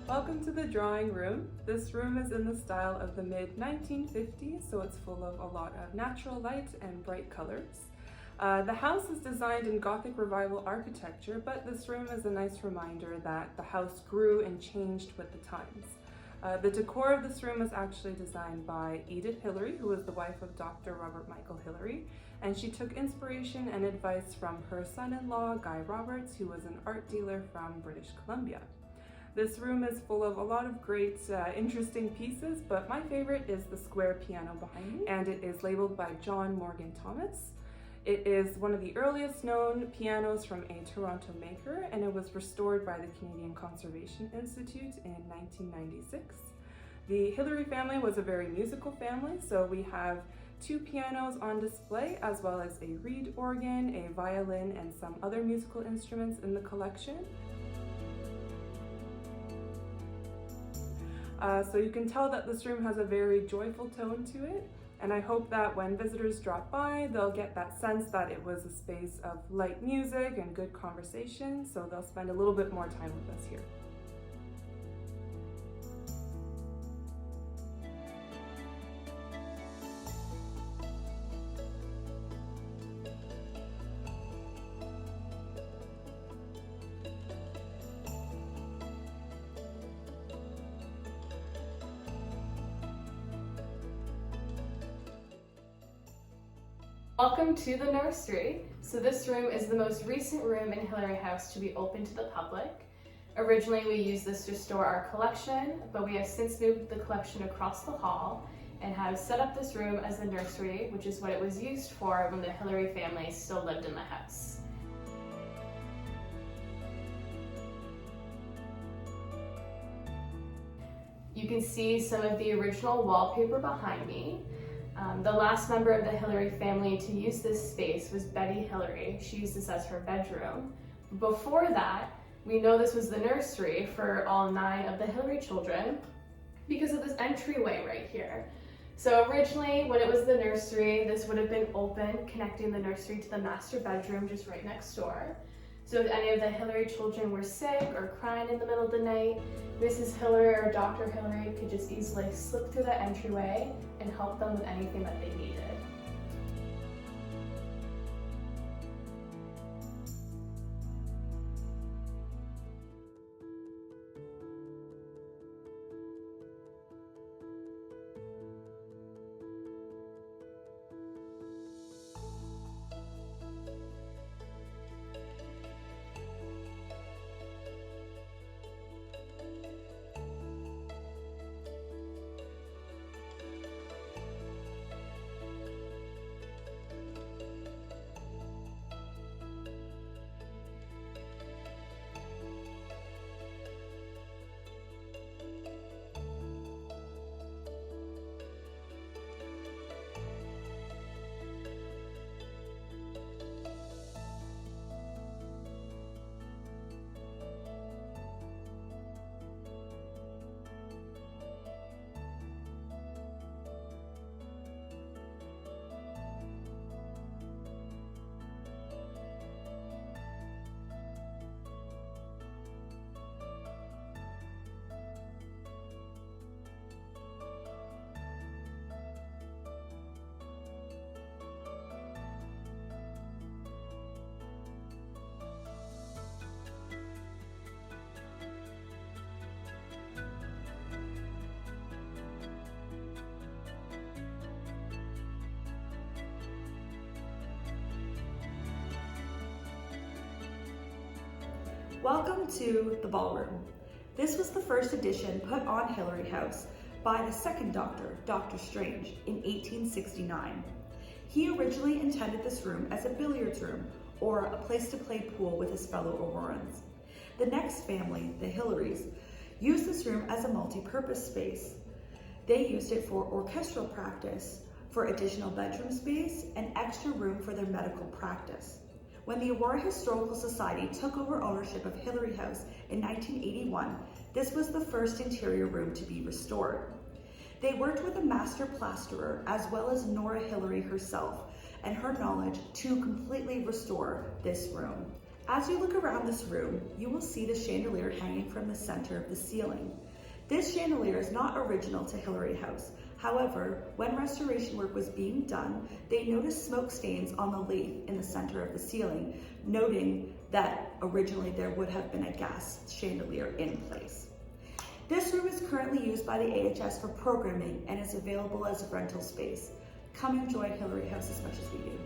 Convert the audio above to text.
Welcome to the drawing room. This room is in the style of the mid-1950s, so it's full of a lot of natural light and bright colors. The house is designed in Gothic Revival architecture, but this room is a nice reminder that the house grew and changed with the times. The decor of this room is actually designed by Edith Hillary, who was the wife of Dr. Robert Michael Hillary, and she took inspiration and advice from her son-in-law, Guy Roberts, who was an art dealer from British Columbia. This room is full of a lot of great, interesting pieces, but my favorite is the square piano behind me, and it is labeled by John Morgan Thomas. It is one of the earliest known pianos from a Toronto maker, and it was restored by the Canadian Conservation Institute in 1996. The Hillary family was a very musical family, so we have 2 pianos on display, as well as a reed organ, a violin, and some other musical instruments in the collection. So you can tell that this room has a very joyful tone to it, and I hope that when visitors drop by, they'll get that sense that it was a space of light music and good conversation, so they'll spend a little bit more time with us here. Welcome to the nursery. So this room is the most recent room in Hillary House to be open to the public. Originally we used this to store our collection, but we have since moved the collection across the hall and have set up this room as the nursery, which is what it was used for when the Hillary family still lived in the house. You can see some of the original wallpaper behind me. The last member of the Hillary family to use this space was Betty Hillary. She used this as her bedroom. Before that, we know this was the nursery for all 9 of the Hillary children because of this entryway right here. So originally, when it was the nursery, this would have been open, connecting the nursery to the master bedroom just right next door. So if any of the Hillary children were sick or crying in the middle of the night, Mrs. Hillary or Dr. Hillary could just easily slip through that entryway and help them with anything that they needed. Welcome to the ballroom. This was the first edition put on Hillary House by the second Doctor, Dr. Strange, in 1869. He originally intended this room as a billiards room or a place to play pool with his fellow Aurorans. The next family, the Hillarys, used this room as a multi-purpose space. They used it for orchestral practice, for additional bedroom space, and extra room for their medical practice. When the Aurora Historical Society took over ownership of Hillary House in 1981, this was the first interior room to be restored. They worked with a master plasterer as well as Nora Hillary herself and her knowledge to completely restore this room. As you look around this room, you will see the chandelier hanging from the center of the ceiling. This chandelier is not original to Hillary House. However, when restoration work was being done, they noticed smoke stains on the lathe in the center of the ceiling, noting that originally there would have been a gas chandelier in place. This room is currently used by the AHS for programming and is available as a rental space. Come enjoy Hillary House as much as we do.